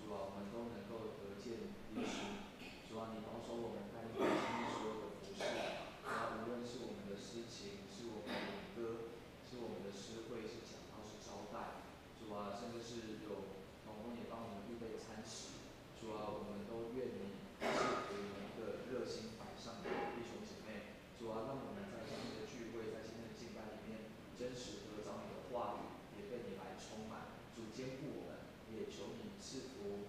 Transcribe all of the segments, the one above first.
主啊，我们都能够得见历史。主啊，你保守我们带领今天所有的服饰，啊，无论是我们的诗情，是我们的咏歌，是我们的诗会，是讲道，是招待。主啊，甚至是有童工也帮我们预备餐食。主啊，我们都愿你赐福每一个热心摆上的弟兄姐妹。主啊，让我们在今天的聚会，在今天的敬拜里面，真实得着你的话语，也被你来充满。主坚固我们，也求你赐福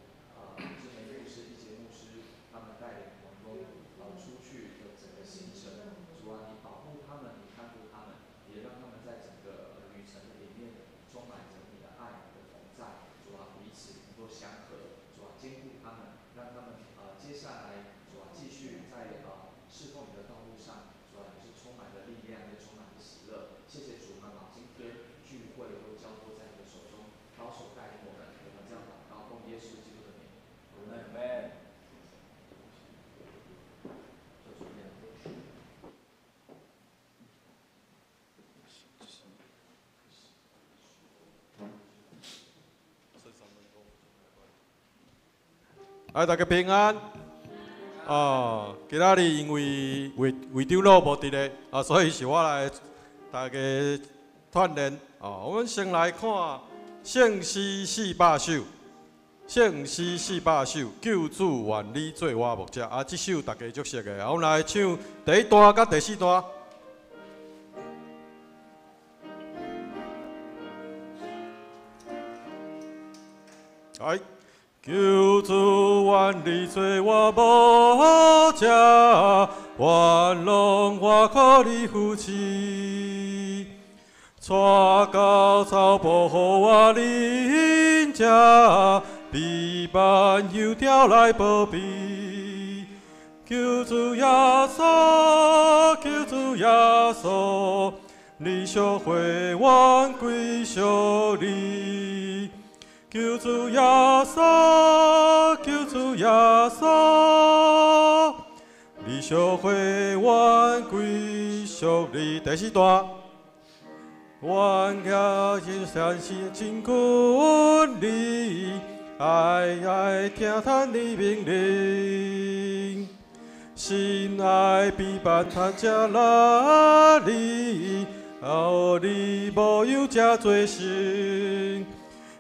志梅牧师、一节牧师他们带领同工出去的整个行程。主啊，你保护他们，你看顾他们，也让他们在整个旅程的里面充满着你的爱、你的同在。主啊，彼此能够相合。主啊，坚固他们，让他们接下来主啊继续在侍奉你的道路上。主啊，你是充满了力量，也充满了喜乐。谢谢主，们把今天聚会都交托在你的手中，保守带领我们。我们这样祷告，奉耶稣基督的名。Amen。就这样。大家平安。今仔日因为会长老无伫咧，所以是我来大家锻炼。我们先来看圣诗400首，圣诗400首，救主愿你做我牧者。这首大家足熟的，我们来唱第一段甲第4段。来。救主愿你做我牧者，愿拢我靠你扶持，带到草保护我邻家，臂膀油条来保庇。救主耶稣，救主耶稣，你小会愿归属你。救主耶稣，救主耶稣，你小会愿归属你。第4段，愿家人相信真君你，爱听他你命令，心爱比办他家哪里，你无有这罪行。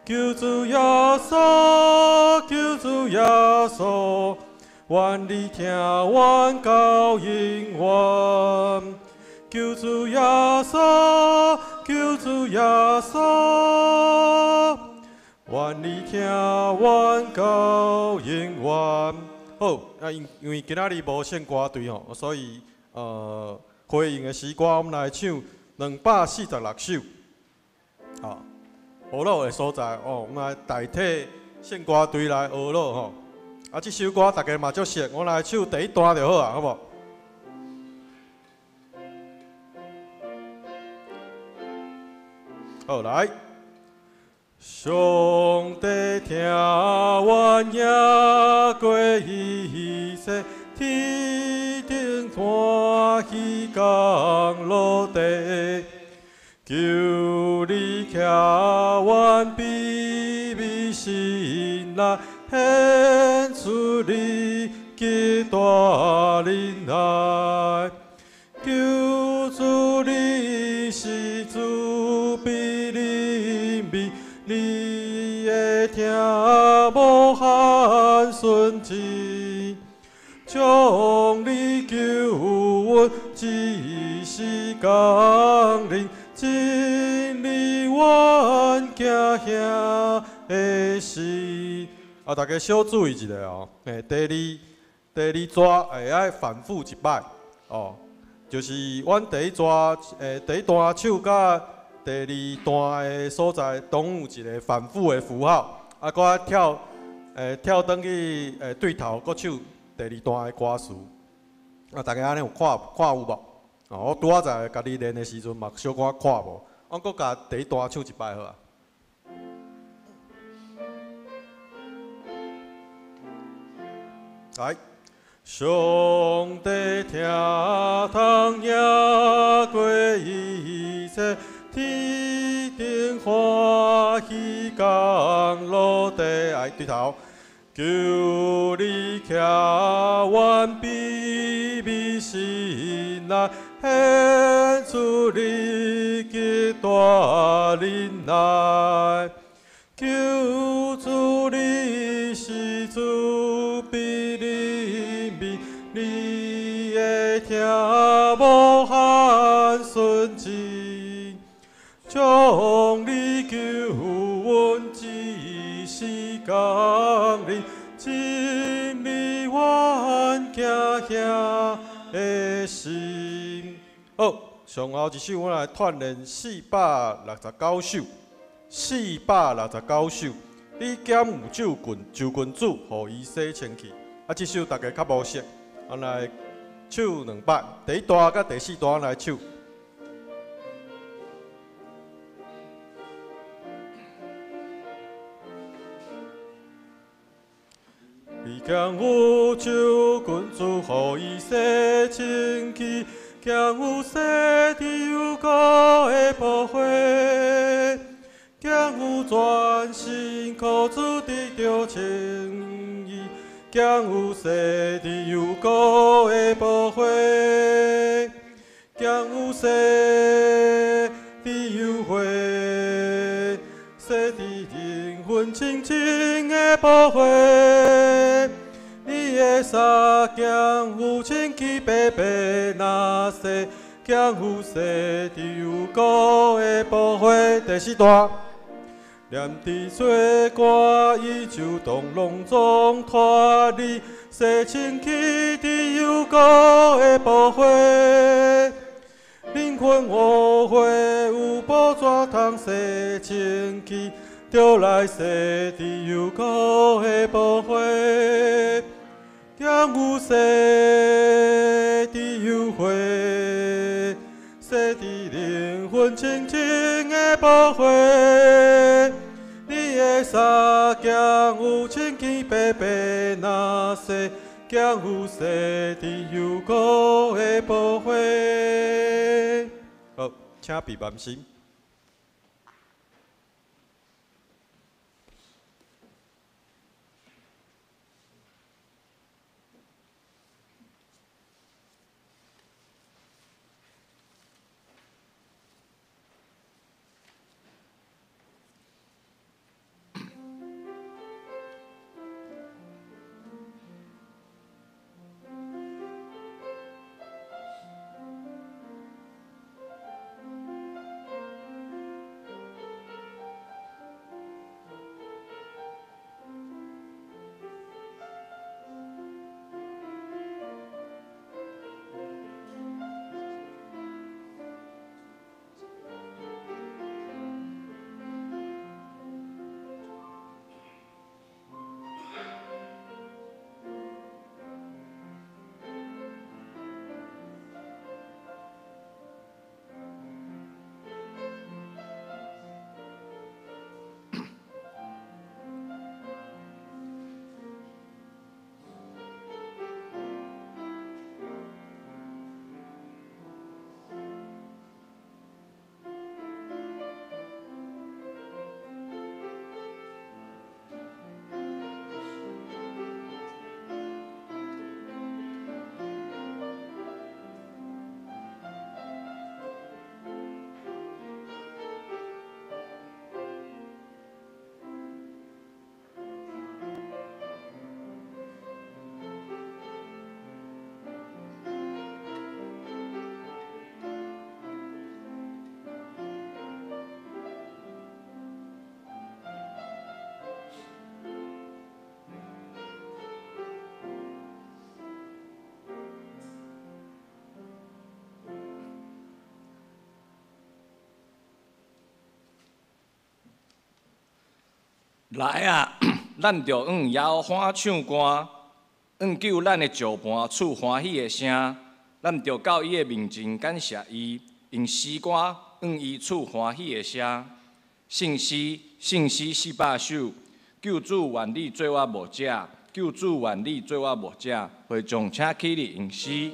救主耶稣，救主耶稣，愿你听阮高音愿。救主耶稣，救主耶稣，愿你听阮高音愿。好，因为今仔日无献歌队吼，所以回应的诗歌，我们来唱246首。学老的所在我们来代替献歌队来学老吼。这首歌大家嘛足熟，我来唱第1段就好啊，好无？好来。上帝听阮夜过一切，天顶欢喜降落地。求你听阮秘密心内，显出你极大忍耐。求主你是主必怜悯，你的听无限顺之，将你救阮只是降临。真理愿行兄的事。大家小注意一下哦。第二抓会爱反复一摆哦，就是阮第一抓第一段唱甲第2段的所在，拢有一个反复的符号，搁跳转去对头，搁唱第2段的歌词。大家安尼有看有无？我拄仔在家己练的时阵嘛，小可看无。我搁甲第1段唱一摆好啊。来，上帝听通夜过一切，天顶欢喜降落地。对头。求你倚阮卑微心内，显出你极大忍耐。求主你施慈悲怜悯，你的听无限纯情，将你救阮一时降临，真理阮行遐的心。好，上后一首我来串联469首。469首，你减有救君子，互伊洗清气。这首大家较无熟，来唱2摆，第1段甲第4段来唱。你减有救君子，互伊洗清气，减有洗涤有膏的保护。将有全身靠主得着称义，将有洗涤有膏的保护，将有洗涤有血，洗涤灵魂清净的保护。你的衫将有清气白白那洗，将有洗涤有膏的保护。第4段。念伫做歌，伊就当隆重托你，洗清气伫有膏的保护，灵魂污秽有宝怎通洗清气，就来洗伫有膏的保护，将有洗伫有血，洗涤灵魂清净的保护。你的衫将有清气白白那洗，将有洗涤有膏的保护。好，请闭眼心。来啊！咱着摇欢唱歌，救咱的石盘出欢喜的声。咱着到伊的面前感谢伊，用诗歌伊出欢喜的声。圣诗400首，救主愿你做我牧者，救主愿你做我牧者。会众请起立用诗。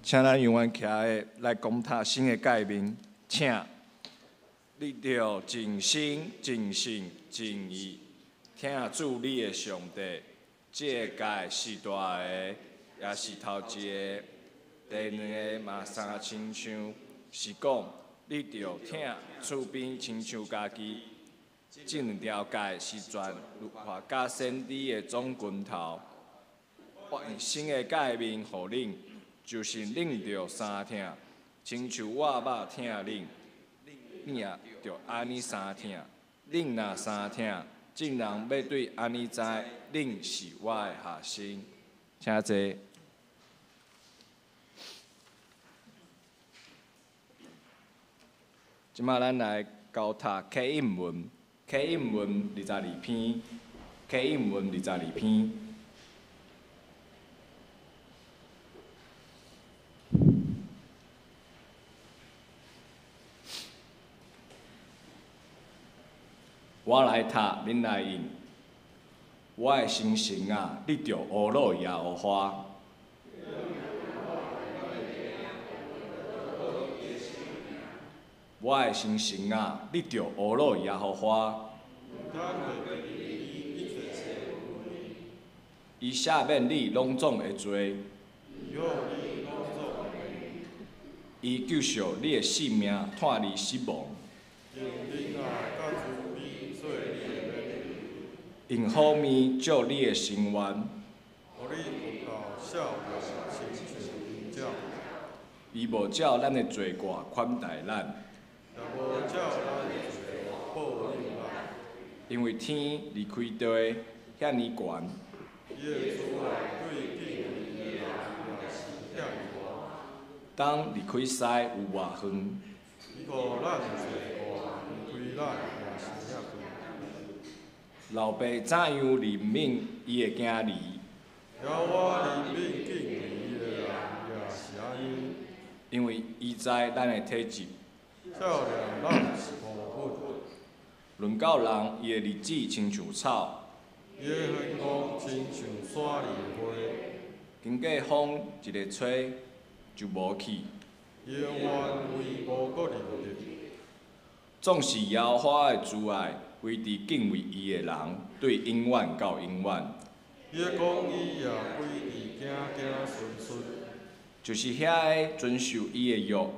请咱永远徛的来讲他新的界面，请你着尽心、尽性、尽意，听主你的上帝。这个界是大个，也是头一个，第二个嘛三亲像，是讲你着听厝边亲像家己。这两条界是全律法甲先知的总拳头。我用新的界面互恁，就是恁着三听，亲像我捌听恁，恁也着安尼三听。恁若三听，众人要对安尼知，恁是我的学生。请坐。即马咱来交读启应文，启应文22篇，启应文22篇。我来读，恁来应。我的心神啊，你着学乐耶和华。我的心神啊，你着学乐耶和华。伊赦免你拢总会做，伊救赎你的性命，脱离死亡。用好面照你的心愿，伊无照咱的罪过款待咱，因为天离开地遐尼悬，当离开西有偌远。老爸怎样怜悯伊的囝儿？因为伊知咱的体质。论到人，伊的日子亲像草，经过风一个吹就无去。总是耶和华的慈爱，维持敬畏伊的人，对永远到永远。就是遐个遵守伊的约，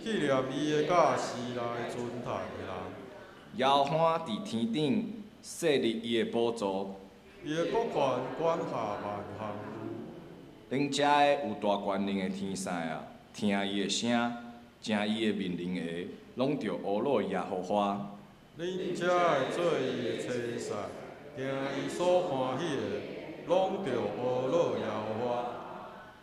纪念伊的教示来尊待的人。耶和华伫天顶设立伊的宝座，伊的国权管辖万项事。恁遮个有大权能的天使啊，听伊的声，正伊的命令下，拢着学乐耶和华。恁遮会做伊的车使，行伊所欢喜的，拢着学乐耶和华。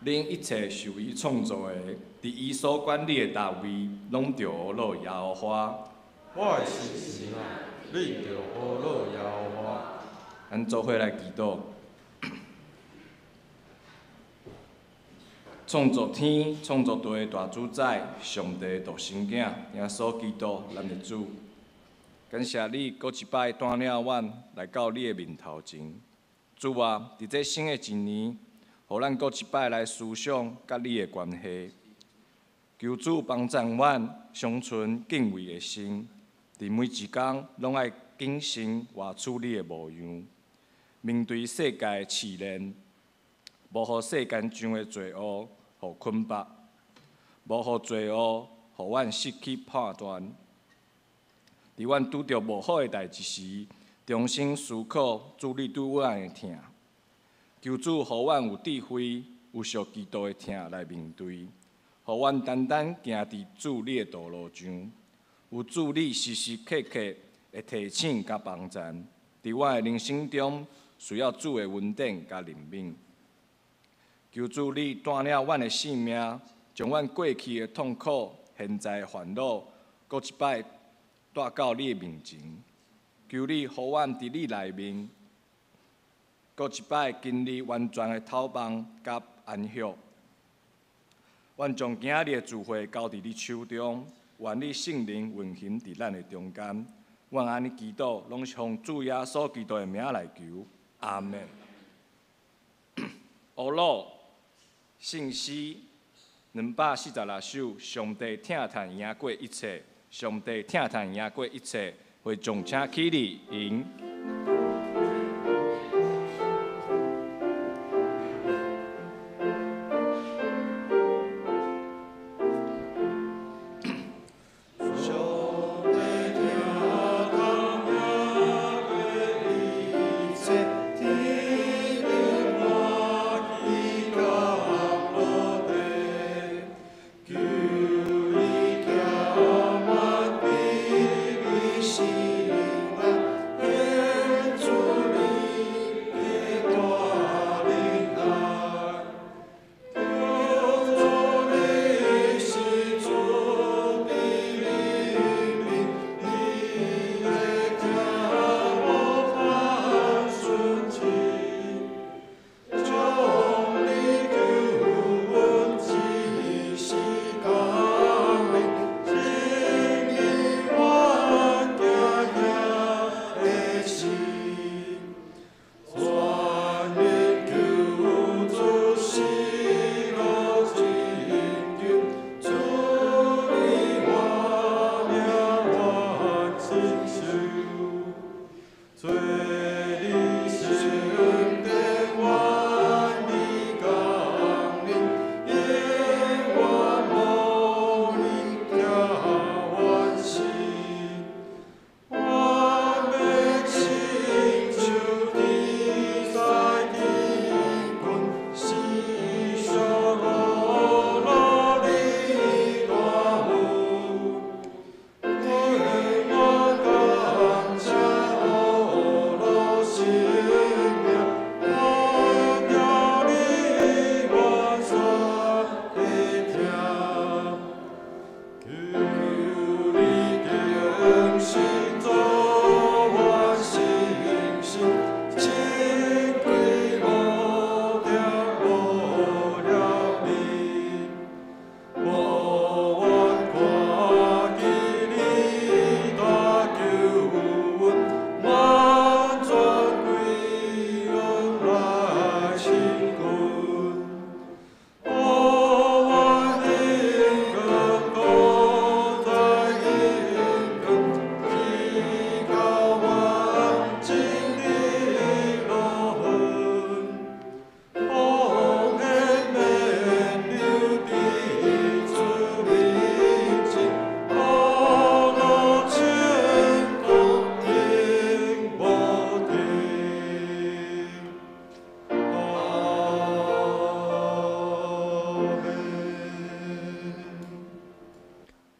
恁一切受伊创造的，伫伊所管理的单位，拢着学乐耶和华。我的心神啊，恁着学乐耶和华。咱做伙来祈祷。创造天、创造地的大主宰，上帝独生囝，耶稣基督，咱的主。感谢你，搁一摆带领阮来到你的面头前。主啊，伫这新的一年，互咱搁一摆来思想甲你的关系。求主帮助阮，相存敬畏的心，伫每一工拢爱谨慎活出你的模样。面对世界的试炼，无互世间上的罪恶互捆绑，无互罪恶互阮失去判断。伫阮拄着无好的代志时，重新思考主你对阮的疼。求主互阮有智慧，有属基督的疼来面对，互阮单单行伫主你的道路上，有主你时时刻刻的提醒甲帮助。伫阮的人生中，需要主的恩典甲怜悯。求主你带领阮的性命，将阮过去的痛苦、现在的烦恼，搁一摆带到你的面前。求你，互阮伫你内面，搁一摆经历完全的透放甲安息。阮将今日的聚会交伫你手中，愿你圣灵运行伫咱的中间。阮安尼祈祷，拢是奉主耶稣基督的名来求，阿门。学乐、信息、246首，上帝疼叹赢过一切，上帝疼叹赢过一切，会众请起立赢。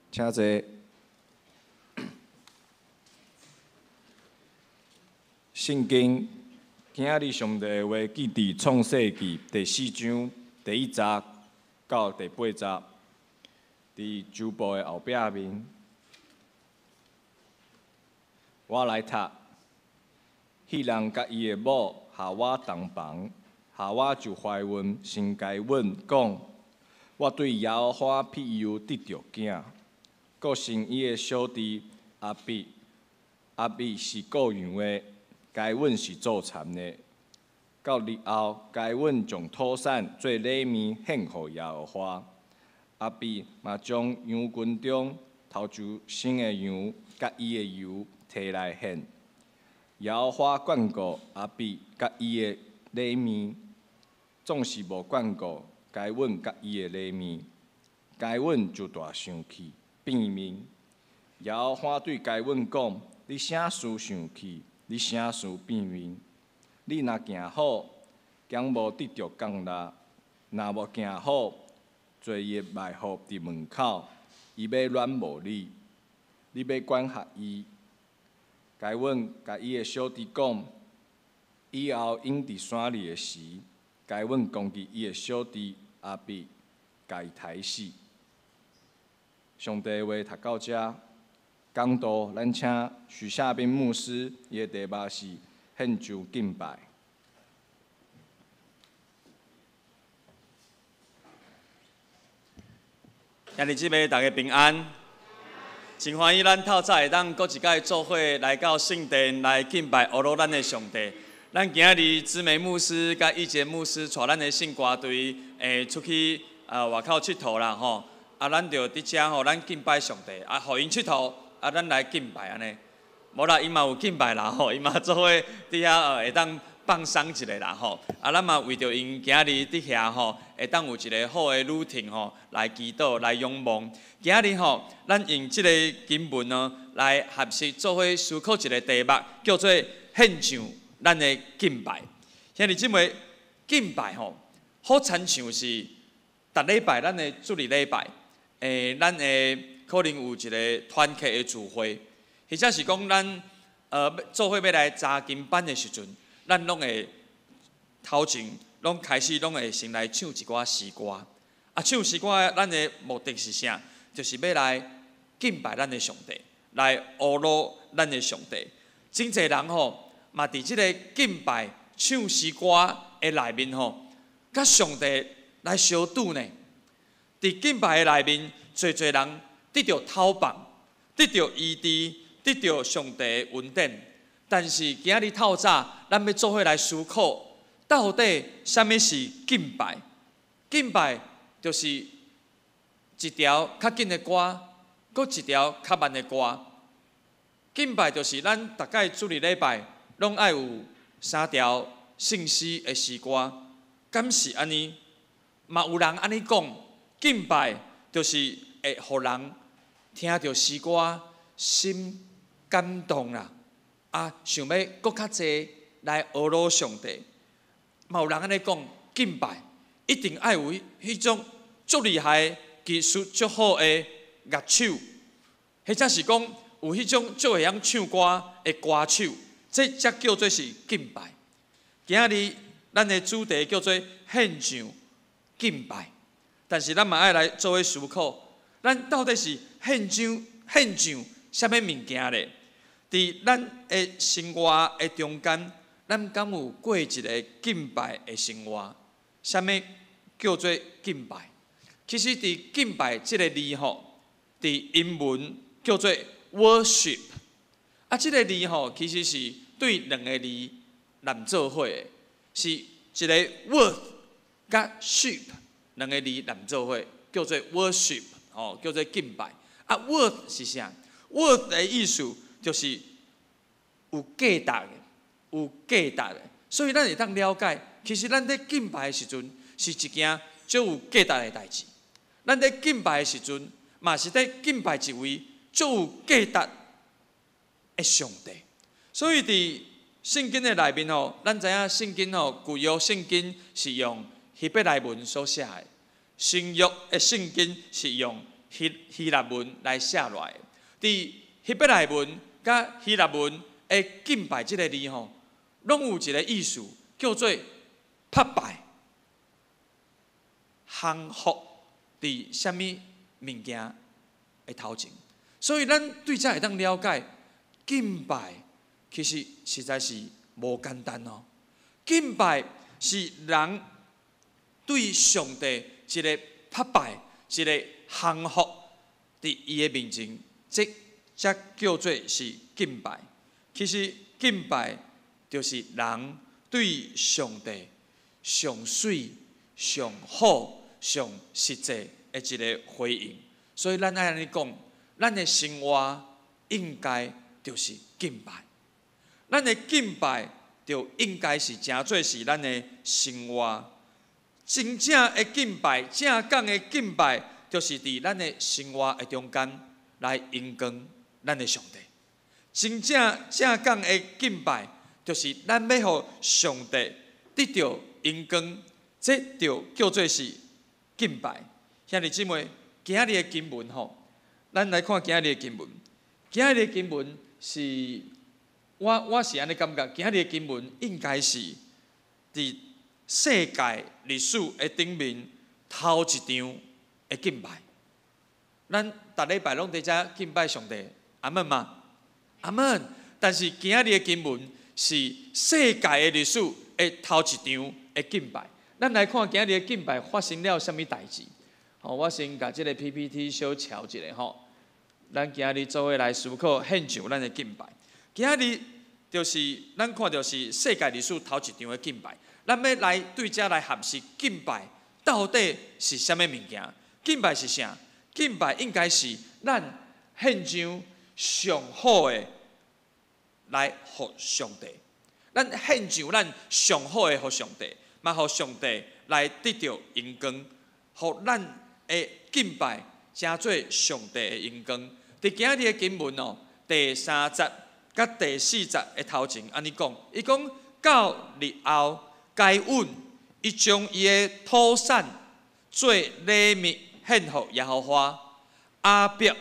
请坐。圣经今仔日上帝的话记伫创世纪第4章第1节到第8节，伫周报的后壁面，我来读。迄人甲伊的某夏娃同房，夏娃就怀孕，生该阮讲：我对耶和华庇佑得着囝。阁生伊的小弟阿比，阿比是各样的，该阮是做田的。到日后，该阮将土产做礼物献予耶和华。阿比嘛将羊群中头一生的羊甲伊的油摕来献。耶和华眷顾阿比甲伊的礼物，总是无眷顾该阮甲伊的礼物。该阮就大生气。变面，耶和华对该阮讲：你啥事生气？你啥事变面？你若行好，将无得着降力；若无行好，罪孽埋伏伫门口，伊要软无你，你要管辖伊。该阮甲伊的小弟讲：以后应伫山里的时，该阮攻击伊的小弟阿比，甲伊杀死。上帝话读到这，讲道咱请许夏斌牧师，伊的题目是献上敬拜。兄弟姊妹，大家平安。真欢喜，咱透早会当搁一摆做伙来到圣殿来敬拜阿罗咱的上帝。咱今日姊妹牧师甲以前牧师带咱的圣歌队，出去外口佚佗啦吼，咱就伫遮吼，咱敬拜上帝，互因佚佗，咱来敬拜安尼。无啦，伊嘛有敬拜啦吼，伊嘛做伙伫遐会当放松一下啦吼。咱嘛为着因今日伫遐吼，会当有一个好的routine吼，来祈祷来仰望。今日吼，咱用即个经文呢，来合适做伙思考一个题目，叫做献上咱的敬拜。兄弟姊妹，敬拜吼，好亲像是逐礼拜咱的主日礼拜，咱会可能有一个团契的聚会。或者是讲咱做伙要来查经班的时阵，咱拢会头前拢开始拢会先来唱一寡诗歌。唱诗歌咱的目的是啥？就是要来敬拜咱的上帝，来阿罗咱的上帝。真侪人吼，嘛伫即个敬拜唱诗歌的内面吼，甲上帝来相拄呢。伫敬拜的内面，侪人得到讨棒，得到医治。得到上帝的恩典，但是今日透早，咱要做伙来思考，到底什么是敬拜？敬拜就是一条较紧的歌，搁一条较慢的歌。敬拜就是咱大概主日礼拜拢爱有3条圣诗的诗歌，敢是安尼？嘛有人安尼讲，敬拜就是会互人听到诗歌心感动啦，想要搁较济来阿罗上帝。嘛有人安尼讲，敬拜一定爱有迄种足厉害、技术足好的乐手，或者是讲有迄种足会晓唱歌的歌手，这才叫做是敬拜。今日咱的主题叫做献上敬拜，但是咱嘛爱来做伙思考，咱到底是献上什么物件咧？伫咱的生活的中间，咱敢有过一个敬拜的生活？什么叫做敬拜？其实伫敬拜这个字吼，伫英文叫做 worship。这个字吼，其实是对2个字连做伙的，是一个 word 甲 ship 2个字连做伙，叫做 worship， 叫做敬拜。word 是啥 ？word 的意思就是有价值的，有价值的。所以咱会当了解，其实咱在敬拜的时阵，是一件足有价值的代志。咱在敬拜的时阵，嘛是在敬拜一位足有价值的上帝。所以伫圣经的内面吼，咱知影圣经吼，旧约圣经是用希伯来文所写的，新约的圣经是用希腊文来写落来的。伫希伯来文甲希腊文的敬拜这个字吼，拢有一个意思，叫做拍拜、降服伫什么物件的头前。所以咱对这会当了解，敬拜其实实在是无简单哦。敬拜是人对上帝一个拍拜，一个降服伫伊的面前，这才叫做是敬拜。其实敬拜就是人对上帝上水、上好、上实际的一个回应。所以咱爱安尼讲，咱的生活应该就是敬拜。咱的敬拜就应该是真做是咱的生活。真正的敬拜，正讲的敬拜，就是伫咱的生活的中间来迎光咱的上帝。真正讲的敬拜，就是咱要互上帝得到迎光，这就叫做是敬拜。兄弟姊妹，今日的经文吼，咱来看今日的经文。今日的经文是，我是安尼感觉，今日的经文应该是伫世界历史的顶面头一张的敬拜。咱逐礼拜拢伫遮敬拜上帝，阿门嘛？阿门。但是今日的经文是世界的历史的头一张的敬拜。咱来看今日的敬拜发生了什么代志？我先甲这个 PPT 小瞧一下吼。咱今日做伙来思考献上咱的敬拜。今日就是咱看到是世界历史头一张的敬拜。咱要来对遮来合适敬拜到底是啥物物件？敬拜是啥？敬拜应该是咱献上上好的来互上帝，咱献上咱上好的互上帝，嘛互上帝来得到荣光，互咱的敬拜成做上帝的荣光。伫今日的经文哦，第3节甲第4节的头前安尼讲，伊讲到日后，该允伊将伊的土产做礼物献予耶和华，亚伯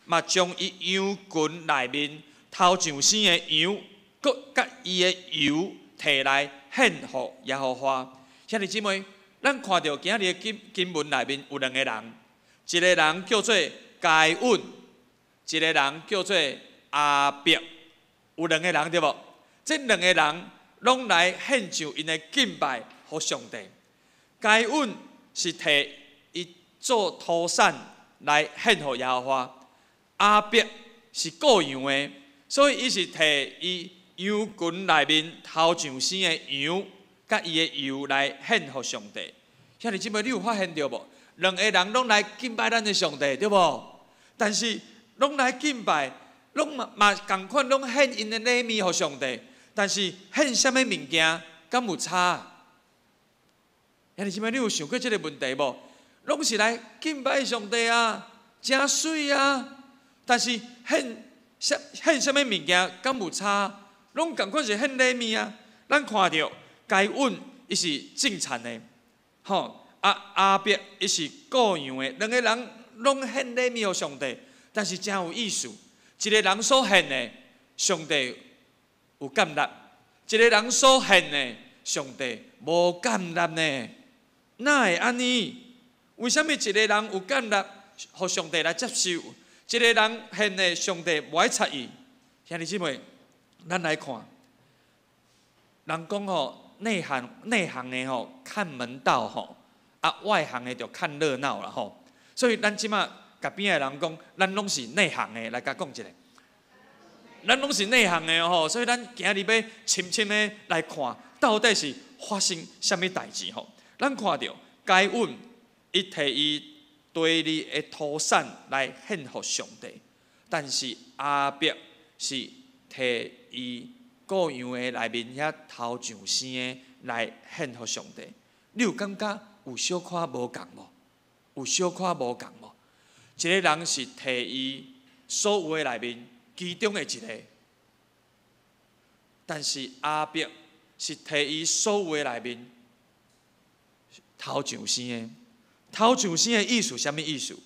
嘛将伊羊群内面头上生的羊，佮甲伊的油摕来献予耶和华。兄弟姊妹，咱看到今日的经文内面有2个人，一个人叫做该允，一个人叫做亚伯，有2个人对无？这2个人拢来献上因的敬拜予上帝。该允是摕伊做土产来献予耶和华，亚伯是雇羊的，所以伊是摕伊羊群内面头上生的羊，甲伊的油来献予上帝。兄弟姊妹，你有发现到无？2个人拢来敬拜咱的上帝，对无？但是拢来敬拜，拢嘛共款，拢献因的礼物予上帝。但是献什么物件，敢有差？兄弟姊妹，你有想过这个问题无？拢是来敬拜上帝啊，真水啊！但是献什么物件，敢有差？拢共款是献礼物啊。咱看到该允伊是正产的，亚伯伊是雇羊的，2个人拢献礼物予上帝，但是真有意思。一个人所献的，上帝有感纳；一个人所献的，上帝无感纳呢。哪会安尼？为什么一个人有感纳，互上帝来接受；一个人献的，上帝无爱插伊？兄弟姊妹，咱来看，人讲吼，内行的吼看门道吼，外行的就看热闹啦吼。所以咱即马甲边的人讲，咱拢是内行的，来甲讲一下。咱拢是内行的吼，所以咱今日要深深的来看，到底是发生什么代志吼？咱看到该允伊摕伊地里的土产来献予上帝，但是亚伯是摕伊雇羊的内面遐头上生的来献予上帝。你有感觉有小可无共无？有小可无共无？一个人是摕伊所有的内面其中的一个，但是亚伯是摕伊所有的内面头上生的。头上生的意思什么意思？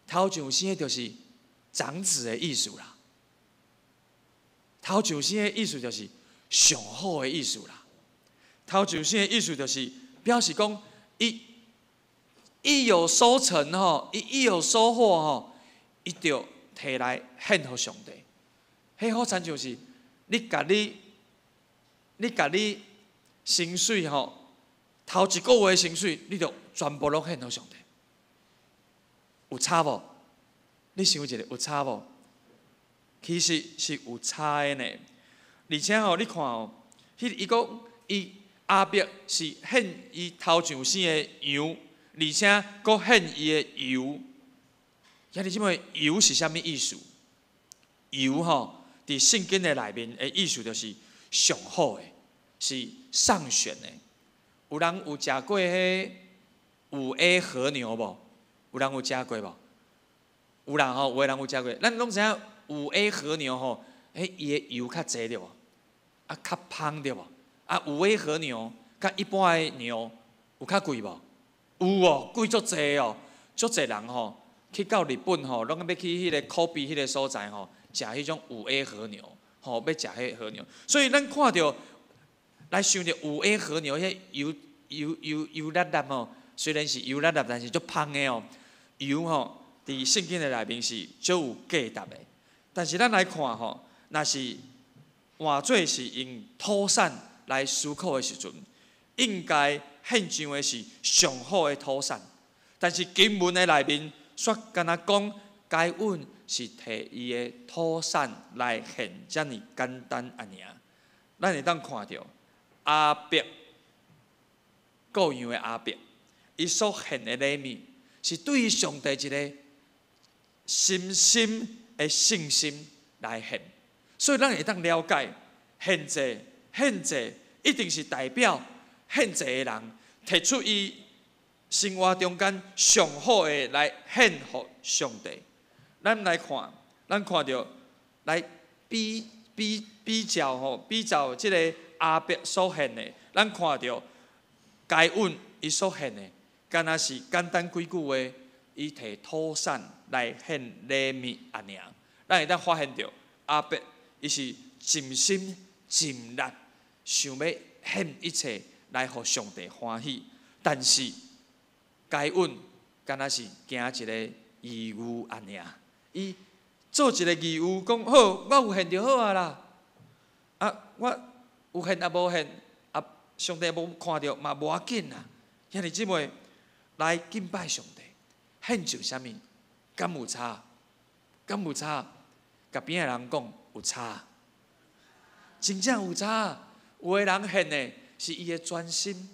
头上生的就是长子的意思啦。头上生的意思就是上好的意思啦。头上生的意思就是表示讲，伊有收成吼，伊有收获吼，伊就摕来献予上帝。迄好惨就是你家你薪水吼，头1个月的薪水，你就全部拢献予上帝，有差无？你想一下，有差无？其实是有差的呢。而且吼，你看哦，伊讲伊亚伯是献伊头上生的羊，而且阁献伊的油。兄弟姊妹，油是啥物意思？油吼，伫圣经的内面的意思就是上好的，是上选的。有人有食过迄5A 和牛无？有人有食过无？有人吼，有个人有食过。咱拢知影5A 和牛吼，伊的油较济对无？较芳对无？5A 和牛甲一般的牛有较贵无？有哦，贵足济哦，足济人吼去到日本吼，拢要去迄个口鼻迄个所在吼，食迄种5A 和牛，吼要食迄和牛。所以咱看到来想着5A 和牛，迄油辣辣吼，虽然是油辣辣，但是足芳的哦。油吼，伫圣经的内面是足有价值的。但是咱来看吼，若是换做是用土产来思考的时阵，应该献上的是上好的土产。但是经文的内面却敢若讲，该允是摕伊的土产来献，遮尔简单安尔。咱会当看到亚伯，雇羊的亚伯，伊所献的礼物，是对于上帝一个深深的信心来献。所以咱会当了解，献祭一定是代表献祭的人提出伊生活中间上好的来献给上帝。咱来看，咱看到来比较即个亚伯所献的，咱看到该恩伊所献的，敢若是简单几句话，伊摕土产来献礼物安尼。咱会当发现到亚伯伊是尽心尽力，想要献一切来互上帝欢喜，但是该恩敢若是行一个义务安尼。伊做一个义务，讲好，我有献就好啊啦。我有献也无献，上帝无看到嘛无要紧啦。兄弟姊妹，来敬拜上帝，献上啥物？敢有差？敢有差？甲边个人讲有差，真正有差。有个人献的是伊的专心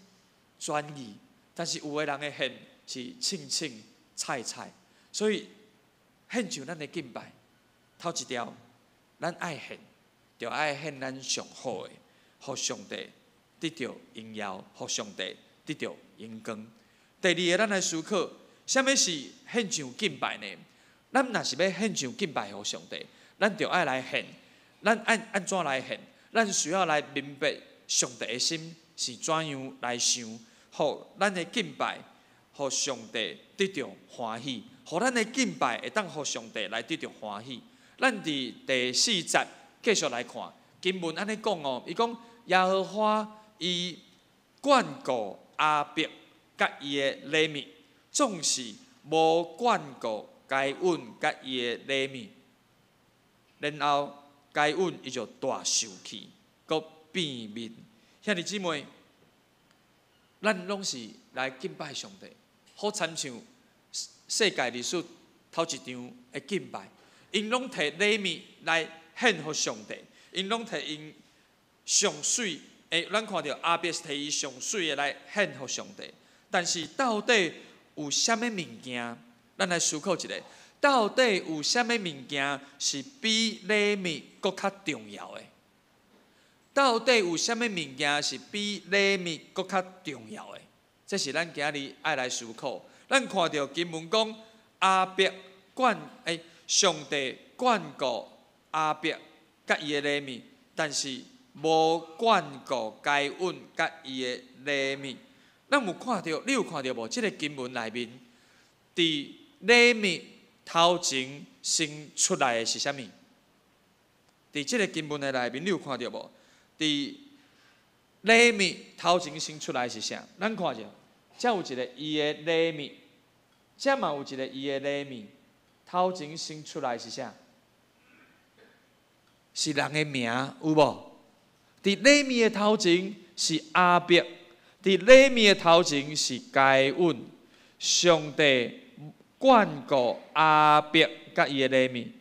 专意，但是有个人的献是清清菜菜。所以献上咱的敬拜，头一条，咱爱献，就爱献咱上好的，互上帝得到荣耀，互上帝得到荣光。第二个，咱来思考，什么是献上敬拜呢？咱若是要献上敬拜互上帝，咱就爱来献。咱安怎来献？咱需要来明白上帝的心是怎样来想，互咱的敬拜，互上帝得到欢喜，互咱的敬拜会当互上帝来得到欢喜。咱伫第4节继续来看，经文安尼讲哦，伊讲耶和华伊眷顾亚伯甲伊的礼物，总是无眷顾该恩甲伊的礼物。然后该恩伊就大受气，佮变面。兄弟姊妹，咱拢是来敬拜上帝，好亲像世界历史头一场的敬拜，因拢摕礼物来献予上帝，因拢摕因上水咱看到亚伯摕伊上水的来献予上帝。但是到底有啥物物件？咱来思考一下。到底有啥物物件是比礼物搁较重要的？到底有啥物物件是比礼物搁较重要的？这是咱今日爱来思考。咱看到经文讲亚伯上帝眷顾亚伯甲伊的礼物，但是无眷顾该恩甲伊的礼物。咱有看到，你有看到无？这个经文内面，伫礼物头前生出来的是啥物？伫这个经文的内面，你有看到无？伫礼物头前生出来是啥？咱看者，遮有一个伊的礼物，遮嘛有一个伊的礼物，头前生出来是啥？是人的名，有无？伫礼物的头前是亚伯，伫礼物的头前是该恩，上帝眷顾亚伯甲伊的礼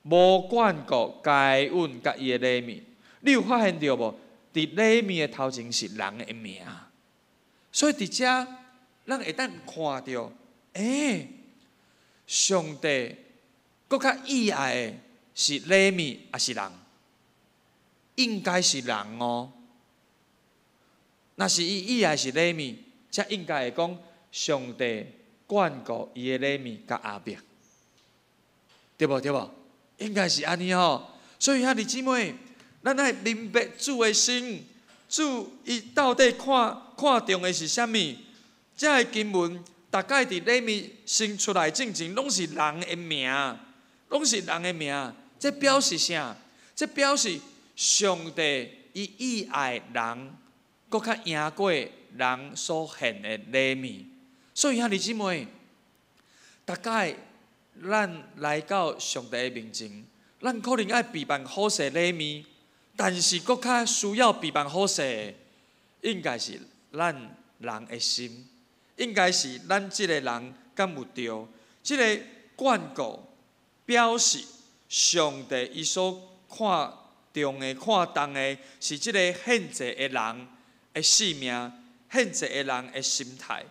物，无眷顾该恩甲伊的礼物。你有发现到无？伫礼物的头前是人的名，所以伫遮咱会当看到，上帝搁较意爱的是礼物还是人？应该是人哦。若是伊意爱是礼物，则应该会讲上帝眷顾伊的礼物甲亚伯，对无？对无？应该是安尼吼。所以兄弟姊妹，咱爱明白主的心，主伊到底看重的是啥物？这个经文大概伫礼物生出来之前，拢是人的名，拢是人的名。这表示啥？这表示上帝伊意爱人，搁较赢过人所献的礼物。所以兄弟姊妹，大概咱来到上帝的面前，咱可能爱备办好势礼物，但是搁较需要备办好势的，应该是咱人的心，应该是咱即个人敢有着即个眷顾，表示上帝伊所看重的、看重的是即个献祭的人的性命，献祭的人的心态。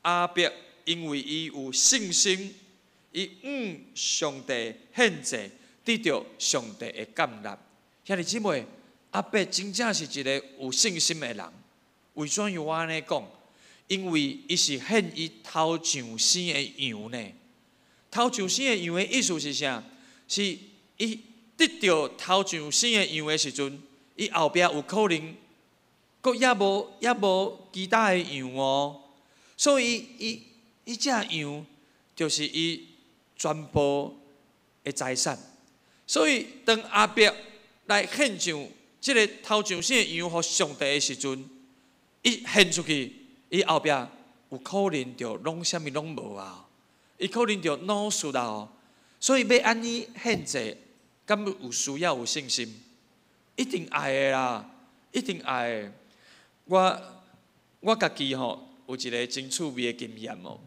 亚伯因为伊有信心，伊上帝献祭，得到上帝的感纳。兄弟姊妹，亚伯真正是一个有信心的人。为怎样我安尼讲？因为伊是献伊头上生的羊呢。头上生的羊的意思是啥？是伊得到头上生的羊的时阵，伊后壁有可能，佫也无其他的羊哦。所以伊只羊就是伊全部的财产。所以当亚伯来献上即个头上生的羊予上帝的时阵，伊献出去，伊后壁有可能就拢啥物拢无啊！伊可能就恼死啦哦。所以要安尼献祭，敢有需要有信心？一定爱的啦，一定爱的。我家己吼有一个真趣味的经验哦，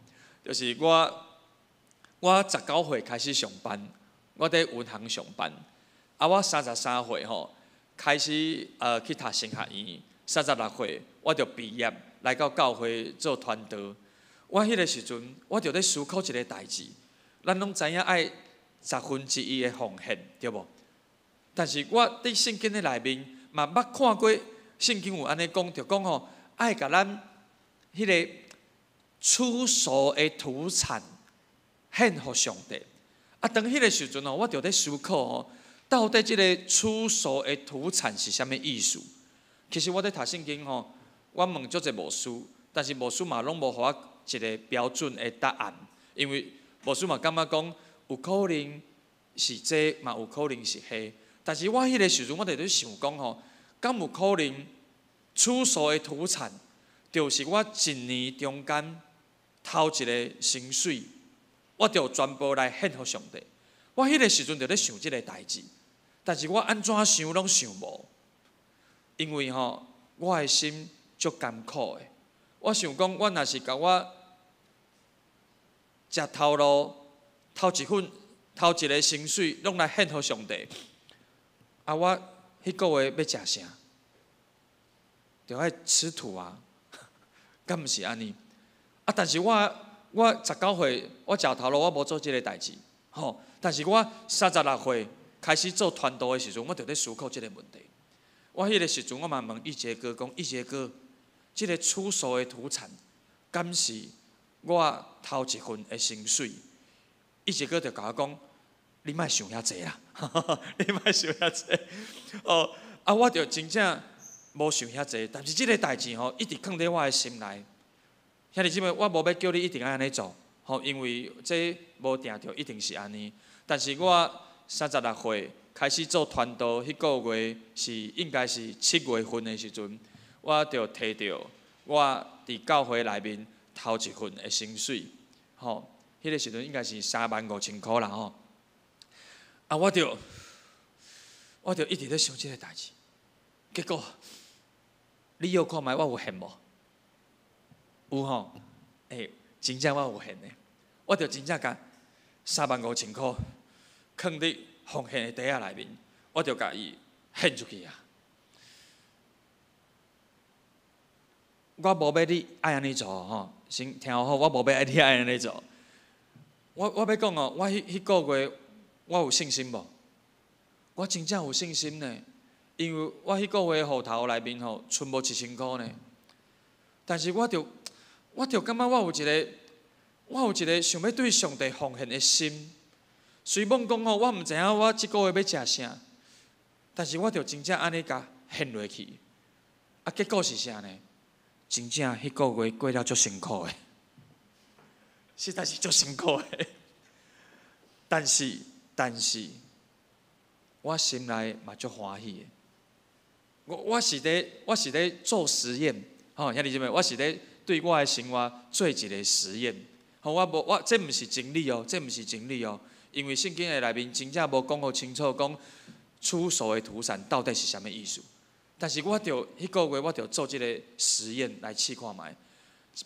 就是我19岁开始上班，我伫银行上班。我33岁吼开始去读神学院，36岁我就毕业来到教会做传道。我迄个时阵，我就咧思考一个代志，咱拢知影爱1/10的奉献，对无？但是我伫圣经的内面嘛捌看过，圣经有安尼讲，就讲吼爱甲咱迄个出所的土产献予上帝。当迄个时阵吼，我就咧思考吼，到底即个出所的土产是啥物意思？其实我咧读圣经吼，我问足侪牧师，但是牧师嘛拢无互我一个标准的答案，因为牧师嘛感觉讲有可能是这，嘛有可能是迄。但是我迄个时阵，我就咧想讲吼，敢有可能出所的土产，就是我一年中间头一个薪水，我就全部来献予上帝。我迄个时阵就咧想即个代志，但是我安怎想拢想无，因为吼我的心足艰苦的。我想讲，我若是甲我食头路头一个薪水，拢来献予上帝，我迄个月要食啥？就爱吃土啊，敢毋是安尼？但是我19岁，我食头路，我无做即个代志，吼。但是我36岁开始做传道的时阵，我就咧思考即个问题。我迄个时阵，我嘛问一杰哥讲：一杰哥，即个出所的土产，敢是我头一份的薪水？一杰哥就甲我讲：你莫想遐济啦，你莫想遐济。我就真正无想遐济，但是即个代志吼，一直放伫我的心内。兄弟姊妹，我无要叫你一定爱安尼做，吼，因为这无定着一定是安尼。但是我36岁开始做传道，迄个月是应该是7月份的时阵，我就摕到我伫教会内面头一份的薪水，吼，迄个时阵应该是35000块啦，吼。我就一直咧想即个代志，结果你又看卖我有献无？有吼，真正我有献的，我就真正甲35000块放伫奉献的袋仔内面，我就甲伊献出去啊！我无要你爱安尼做吼，先听好，我无要你爱安尼做。我要讲哦，我迄个月我有信心无？我真正有信心呢，因为我迄个月户头内面吼剩无1000块呢。但是我就感觉我有一个想要对上帝奉献的心。虽然讲吼，我毋知影我即个月要食啥，但是我就真正安尼甲献落去。结果是啥呢？真正迄个月过了足辛苦的，实在是足辛苦的。但是，我心内嘛足欢喜的。我是咧做实验，吼，兄弟姊妹，我是咧对我的生活做一个实验。吼，我这毋是真理哦，这毋是真理哦。因为圣经的内面真正无讲好清楚，讲出所的土产到底是啥物意思。但是我就迄个月，我就做这个实验来试看卖。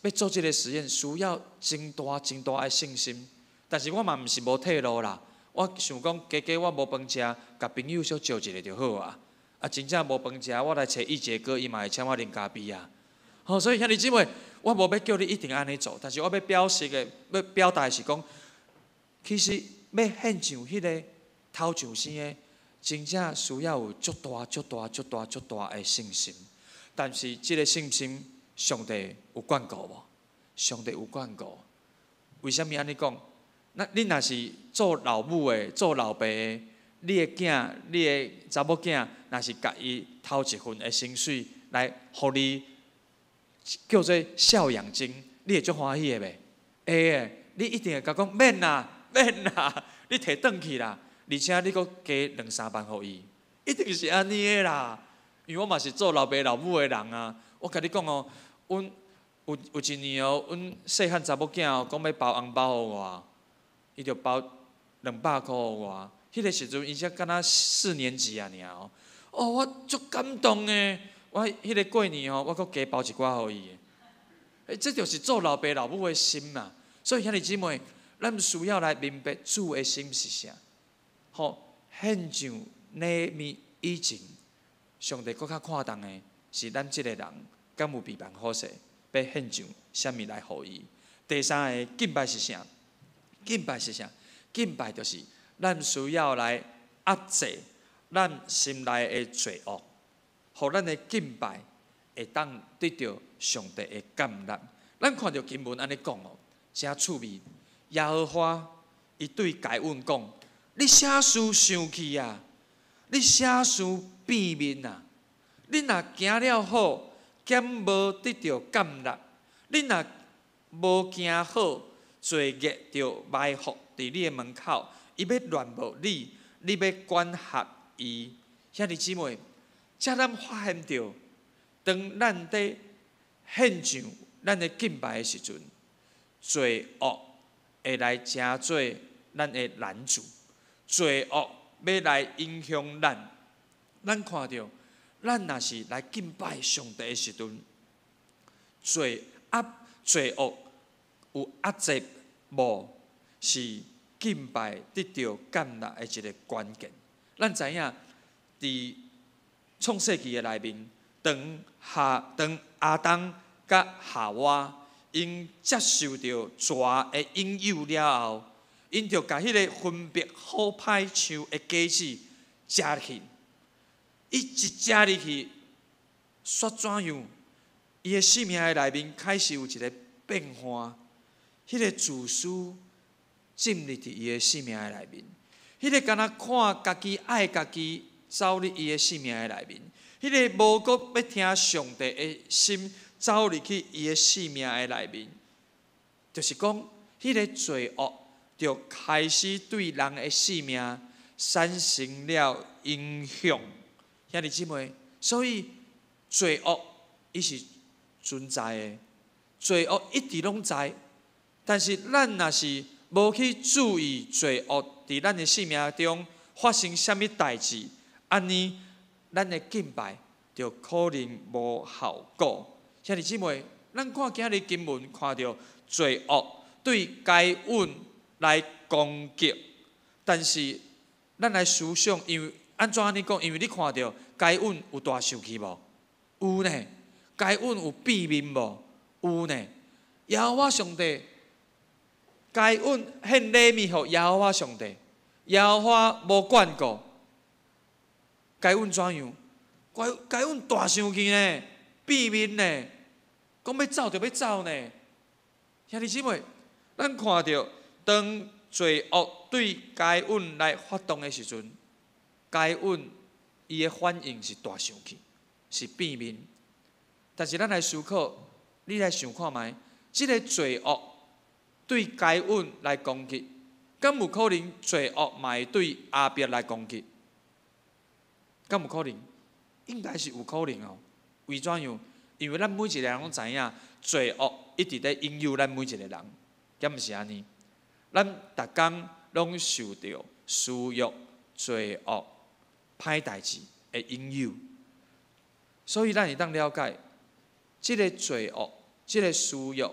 要做这个实验，需要真大的信心。但是我嘛毋是无退路啦。我想讲，加我无饭食，甲朋友小招一个就好啊。真正无饭食，我来找一节哥，伊嘛会请我啉咖啡啊。所以兄弟姊妹，我无要叫你一定安尼做，但是我要表示的、要表达的是讲，其实要献上迄个头上生的，真正需要有足大的信心。但是即个信心，上帝有管顾无？上帝有管顾。为什么安尼讲？那你若是做老母的、做老爸的，你的囝、你的查某囝，若是甲伊头一份的薪水来，互你叫做孝养金，你会足欢喜的袂？会的，你一定会甲讲免啦，你摕转去啦，而且你阁加2-3万互伊，一定是安尼的啦。因为我嘛是做老爸老母的人啊，我甲你讲哦，阮有一年哦，阮细汉查某囝哦，讲要包红包互我，伊就包200块互我。迄个时阵，伊才敢若4年级啊尔哦。哦，我足感动的。我迄个过年哦，我阁加包一寡互伊。这就是做老爸老母的心嘛。所以兄弟姊妹，咱需要来明白主的心是啥。好，献上礼物以前，上帝搁较看重的是咱即个人敢有备办好势，要献上啥物来互伊。第三个敬拜是啥？敬拜是啥？敬拜就是咱需要来压制咱心内的罪恶，互咱的敬拜会当得到上帝的感染。咱看到经文安尼讲哦，真趣味。耶和华伊对该恩讲：“你啥事生气啊？你啥事变面啊？你若行了好，兼无得到感染；你若无行好，罪孽就埋伏伫你的门口。伊要乱无你，你要管辖伊。”兄弟姊妹，才咱发现到，当咱伫献上咱的敬拜的时阵，罪恶会来成做咱的拦阻，罪恶要来影响咱。咱看到，咱若是来敬拜上帝的时阵，罪恶有压制无，是敬拜得到感染的一个关键。咱知影，伫创世纪的内面，当亚当甲夏娃因接受到蛇的引诱了后，因就甲迄个分别好歹树的果子食入去。伊一食入去，煞怎样？伊的生命的内面开始有一个变化。迄个自私进入伫伊的生命的内面，迄个敢若看家己爱家己走入伊的生命的内面，迄个无阁要听上帝的心走入去伊的生命的内面，就是讲，迄个罪恶就开始对人的生命产生了影响。兄弟姊妹，所以罪恶伊是存在的，罪恶一直拢在。但是咱若是无去注意罪恶伫咱的生命中发生什么代志，安尼咱的敬拜就可能无效果。兄弟姊妹，咱看今日经文，看到罪恶对该恩来攻击，但是咱来思想，因为安怎安尼讲？因为你看到该恩有大受气无？有呢。该恩有变面无？有呢。耶和华上帝，该恩献礼物予耶和华上帝，耶和华无管顾。该恩怎样？该恩大生气呢，变面呢，讲要走就要走呢。兄弟姊妹，咱看到当罪恶对该恩来发动的时阵，该恩伊的反应是大生气，是变面。但是咱来思考，你来想看觅，即个罪恶对该恩来攻击，敢有可能罪恶嘛会对亚伯来攻击？敢有可能？应该是有可能哦。为怎样？因为咱每一个人拢知影，罪恶一直在引诱咱每一个人，敢毋是安尼？咱逐工拢受到私欲、罪恶、歹代志的引诱，所以咱会当了解，即个罪恶、即个私欲，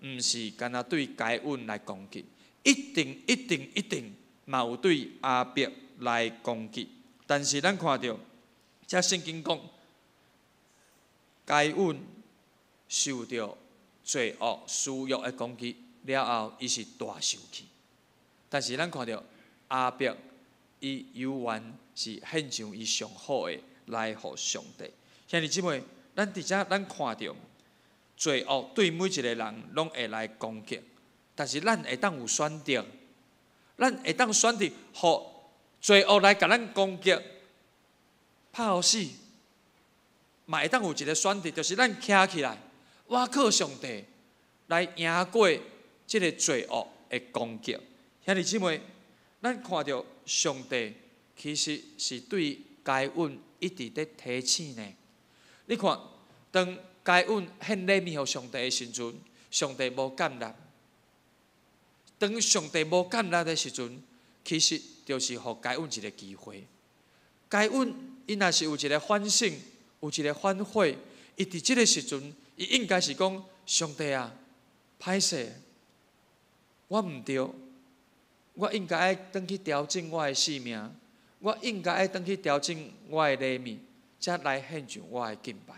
毋是干那对该恩来攻击，一定嘛有对亚伯来攻击。但是咱看到，这圣经讲，该恩受到罪恶、私欲的攻击了后，伊是大受气。但是咱看到亚伯，伊犹原是献上伊上好的来互上帝。兄弟姊妹，咱伫遮咱看到罪恶对每一个人拢会来攻击，但是咱会当有选择，咱会当选择，互罪恶来甲咱攻击，拍互死，嘛会当有一个选择，就是咱徛起来，我靠上帝来赢过即个罪恶的攻击。兄弟姊妹，咱看到上帝其实是对该隐一直在提醒呢。你看，当该隐献礼物予上帝的时阵，上帝无感纳。当上帝无感纳的时阵，其实就是予该隐一个机会。该隐伊若是有一个反省，有一个反悔，伊伫即个时阵，伊应该是讲：上帝啊，歹势，我毋对，我应该爱转去调整我的性命，我应该爱转去调整我的礼物，才来献上我的敬拜。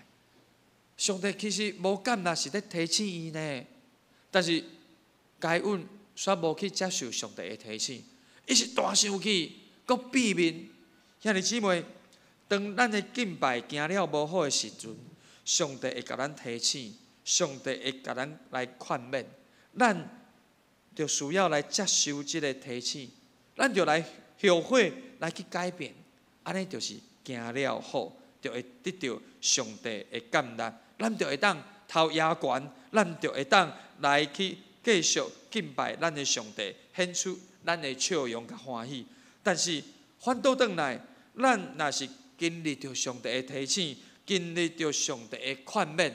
上帝其实无感纳是咧提醒伊呢，但是该隐却无去接受上帝的提醒，伊是大生气，搁避免。兄弟姊妹，当咱的敬拜行了无好的时阵，上帝会甲咱提醒，上帝会甲咱来劝勉，咱就需要来接受即个提醒，咱就来后悔，来去改变，安尼就是行了好，就会得到上帝的感纳，咱就会当头压悬，咱就会当来去继续敬拜咱的上帝，献出咱的笑容甲欢喜。但是反倒转来，咱若是经历着上帝的提醒，经历着上帝的劝勉，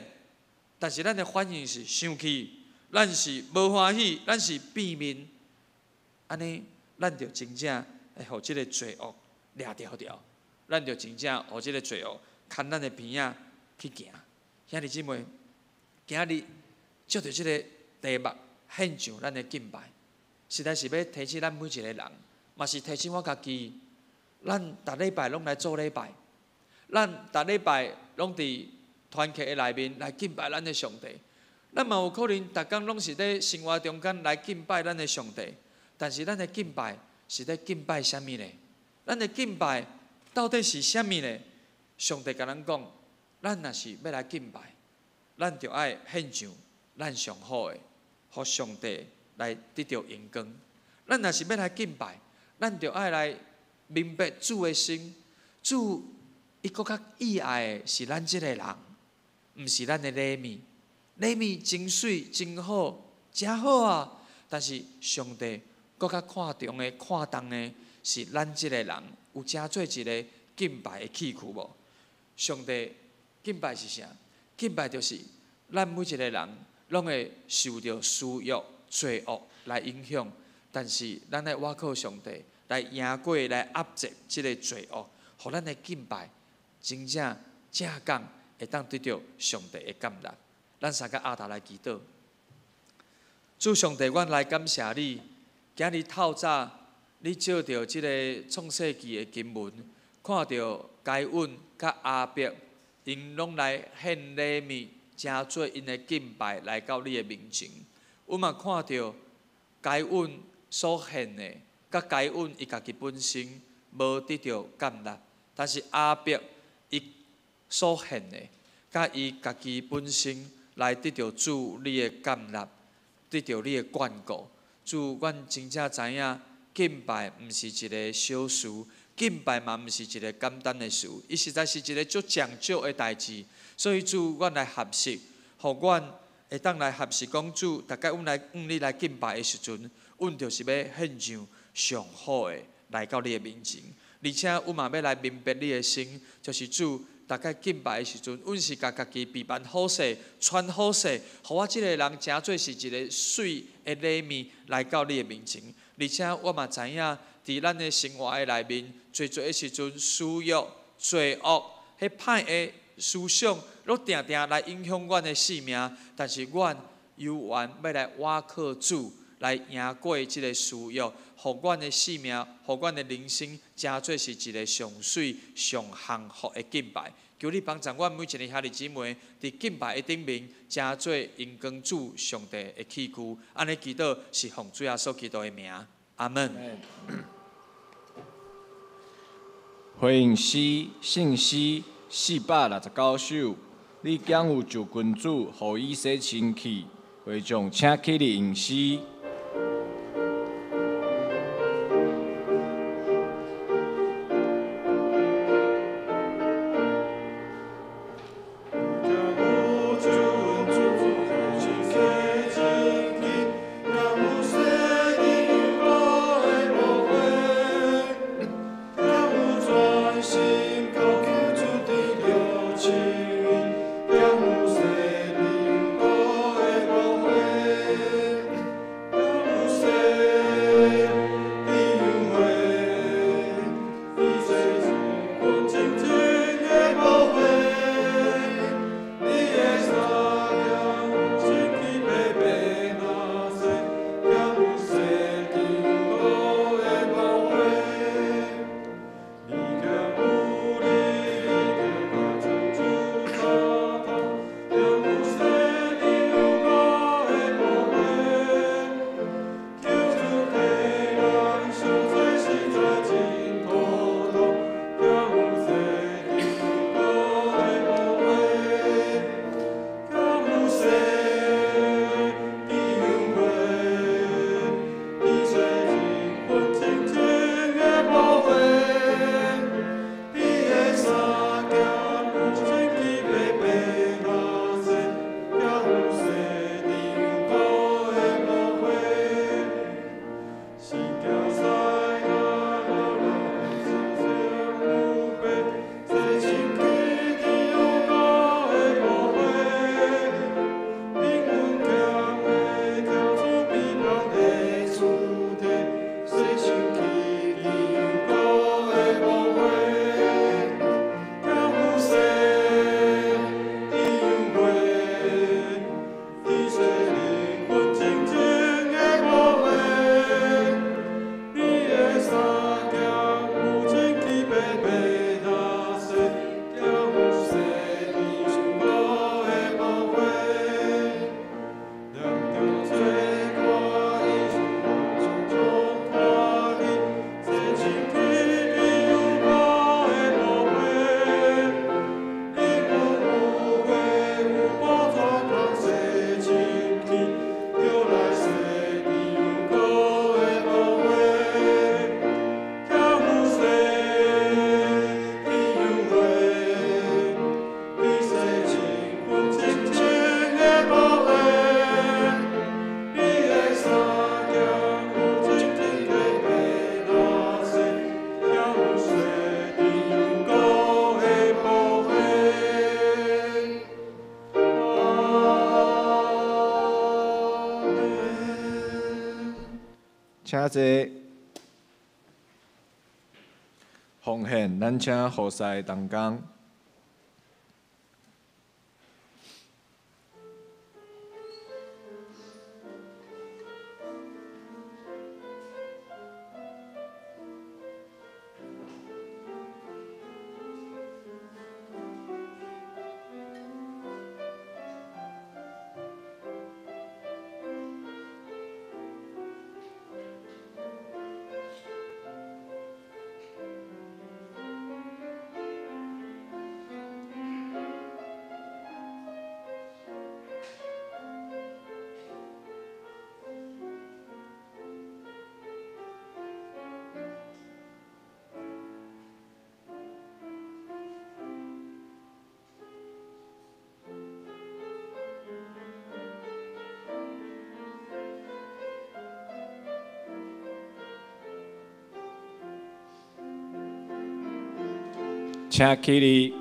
但是咱的反应是生气，咱是无欢喜，咱是避免，安尼咱就真正会互即个罪恶掠条条，咱就真正互即个罪恶牵咱的边仔去行。兄弟姊妹，今日借着即个题目献上咱的敬拜，实在是要提醒咱每一个人，嘛是提醒我家己。咱逐礼拜拢来做礼拜，咱逐礼拜拢伫团契的内面来敬拜咱的上帝。咱嘛有可能逐工拢是咧生活中间来敬拜咱的上帝，但是咱的敬拜是咧敬拜啥物呢？咱的敬拜到底是啥物呢？上帝甲咱讲，咱若是要来敬拜，咱就爱献上咱上好的，互上帝来得到荣光。咱若是要来敬拜，咱就爱来明白主的心，主伊搁较意爱的是咱即个人，毋是咱的礼物。礼物真水真好，真好啊！但是上帝搁较看重的、看重的是咱即个人有真做一个敬拜的器具无？上帝敬拜是啥？敬拜就是咱每一个人拢会受到私欲、罪恶来影响，但是咱来倚靠上帝来赢过、来压制即个罪恶，互咱的敬拜真正正讲会当得到上帝的感纳。咱三个阿达来祈祷，主上帝，阮来感谢你。今日透早，你照着即个创世纪的经文，看到该隐甲亚伯，因拢来献礼物，诚做因的敬拜来到你的面前。阮嘛看到该隐所献的，甲该隐伊家己本身无得到感纳，但是亚伯伊所献的，甲伊家己本身。来得到主你的感纳，得到你的眷顾。主，阮真正知影，敬拜毋是一个小事，敬拜嘛毋是一个简单的事，伊实在是一个足长久的代志。所以主，阮来合适，互阮会当来合适讲主，大概阮来你来敬拜的时阵，阮就是要献上上好的来到你的面前，而且阮嘛要来明白你的心，就是主。大概敬拜的时阵，阮是甲家己备办好势、穿好势，互我即个人诚做是一个水的礼物来到你的面前。而且我嘛知影，伫咱的生活的内面，做的时阵，私欲、罪恶、迄歹的思想，拢定定来影响阮的性命。但是阮犹原要来倚靠主，来赢过即个事业，互阮的性命，互阮的人生，真做是一个上水、上幸福的敬拜。求你帮助阮每一个兄弟姊妹，伫敬拜的顶面，真做因光主上帝的器具。安尼祈祷是奉主耶稣基督的名，阿门。回应诗信诗469首，你将有就君主，予伊洗清气，会众请起立应诗。请坐，奉献，咱请何塞同工。请起立。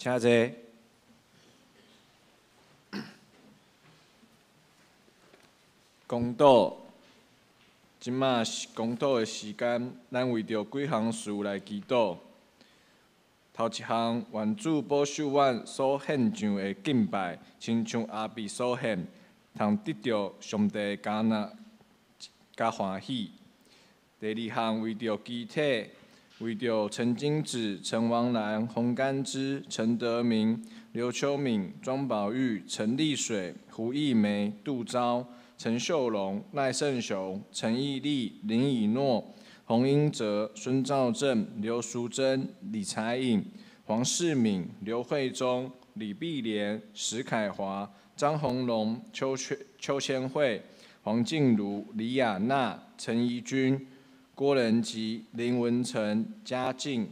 请坐。公道，即马是公道的时间，咱为着几项事来祈祷。头一项，愿主保守阮所献上的敬拜，亲像阿比所献，通得到上帝加纳加欢喜。第二项，为着机体，为着陈金子、陈王兰、洪甘之、陈德明、刘秋敏、庄宝玉、陈丽水、胡义梅、杜昭、陈秀龙、赖胜雄、陈义立、林以诺、洪英哲、孙兆正、刘淑珍、李才颖、黄世敏、刘惠忠、李碧莲、石凯华、张宏龙、邱千惠、黄静茹、李雅娜、陈怡君、郭仁吉、林文成、嘉靖，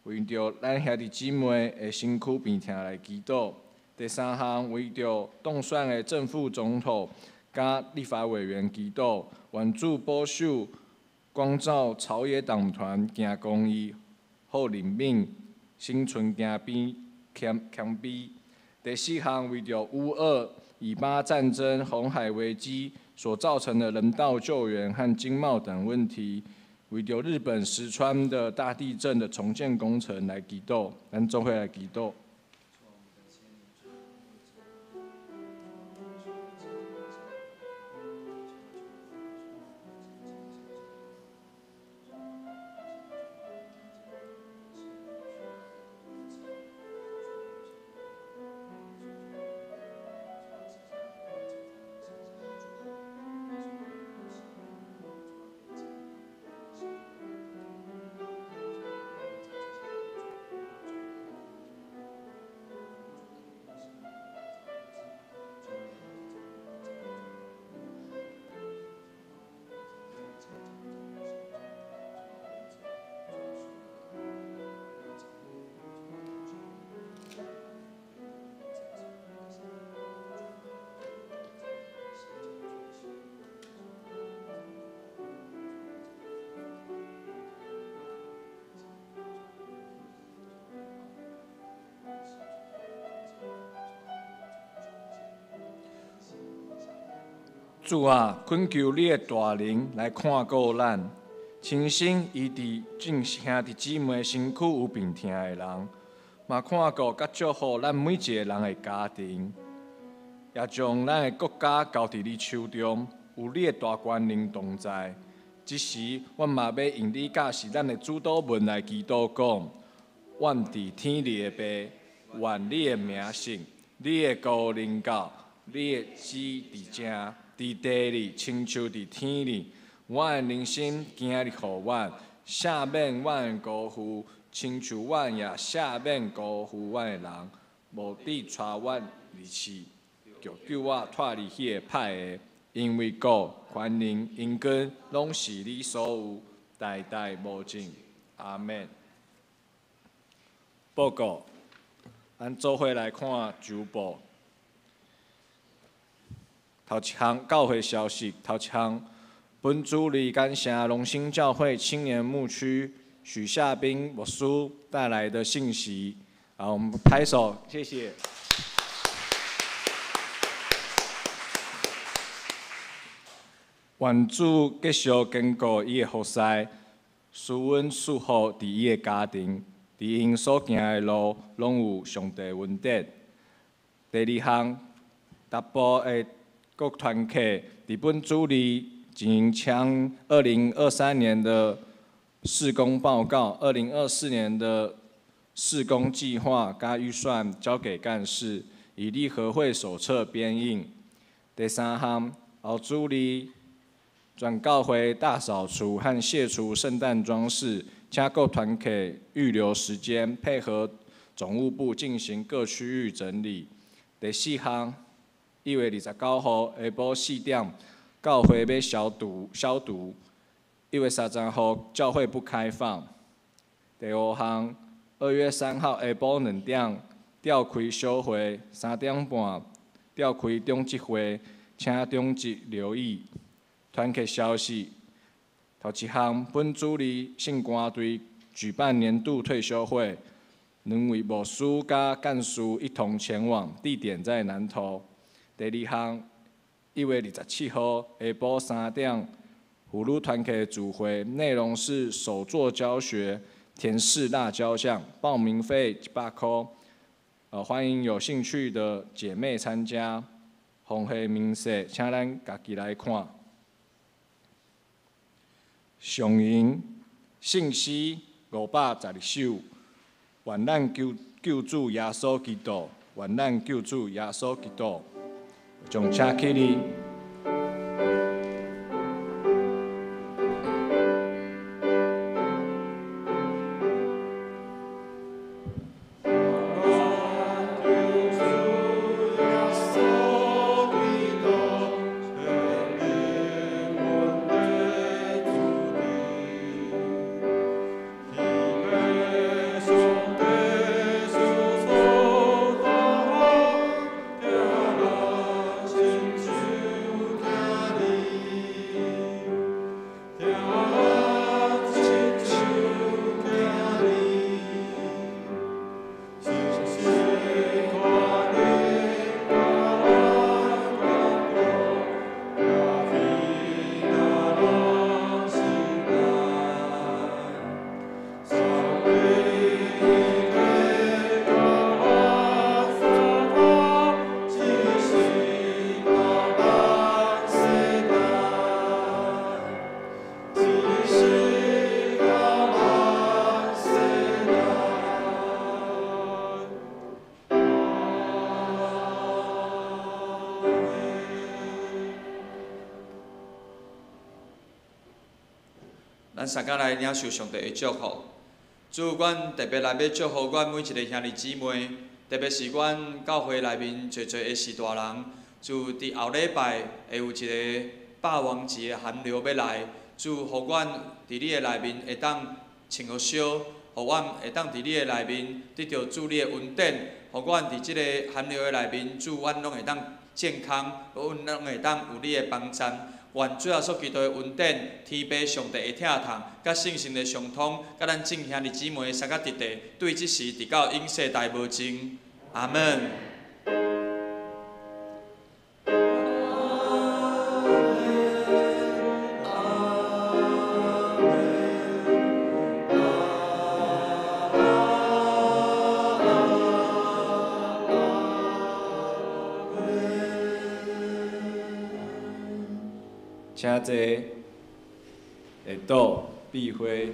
为着咱兄弟姊妹的辛苦病痛来祈祷。第三项，为着当选的正副总统甲立法委员祈祷，愿主保守光照朝野党团行公义，好人民生存行边强逼。第四项，为着乌俄以巴战争、红海危机所造成的人道救援和经贸等问题，为着日本石川的大地震的重建工程来祈祷，咱总会来祈祷。主啊，恳求你的大能来看顾咱，亲身医治众兄弟姊妹身躯有病痛的人，嘛看顾甲祝福咱每一个人的家庭，也将咱的国家交伫你手中，有你的大权能同在。即时，阮嘛要用你教示咱的主祷文来祈祷讲：愿伫天里的爸，愿你的名圣，你的国临到，你的旨伫正。伫地里，亲像伫天里，阮的人生今日互阮，赦免阮的辜负，亲像阮也赦免辜负阮的人，无抵带阮离去，就救我脱离迄个歹个。因为国、权能、恩根，拢是你所有，代代无尽。阿免。报告，咱做伙来看周报。头一项教会消息，头一项，本主理感谢龙兴教会青年牧区许夏斌牧师带来的信息。好，我们拍手，谢谢。愿主继续坚固伊的服侍，赐阮祝福伫伊的家庭，伫因所行的路，拢有上帝恩典。第二项，达波的各团体伫本主理进行2023年的事工报告，2024年的事工计划加预算交给干事，以立和会手册编印。第三项，后主理转教会大扫除和卸除圣诞装饰，请各团体预留时间，配合总务部进行各区域整理。第四项，1月29号下晡4点，教会要消毒。1月30号教会不开放。第五项，2月3号下晡2点，召开小会，3点半召开中职会，请中职留意。团体消息，头一项，本主理圣歌队举办年度退休会， 2位牧师甲干事一同前往，地点在南投。第2项，1月27号下晡3点，葫芦团体主会，内容是手作教学、甜式辣椒酱，报名费100块。欢迎有兴趣的姐妹参加。奉献明细，请咱家己来看。上营信息512首，愿咱救主耶稣基督，愿咱救主耶稣基督。从车起哩。咱三甲来领受上帝的祝福。主，阮特别来要祝福阮每一个兄弟姊妹，特别是阮教会内面侪侪的士大人。主，伫后礼拜会有一个霸王级的寒流要来。主，互阮伫你的内面会当穿好烧，互阮会当伫你的内面得到主你的恩典，互阮伫即个寒流的内面，主，阮拢会当健康，阮拢会当有你的帮助。愿主耶稣基督的恩典、天父上帝的疼痛、甲圣神的相通，甲咱众兄弟姊妹三甲直地，对即时直到永世代无尽。阿门。请坐，下倒闭会。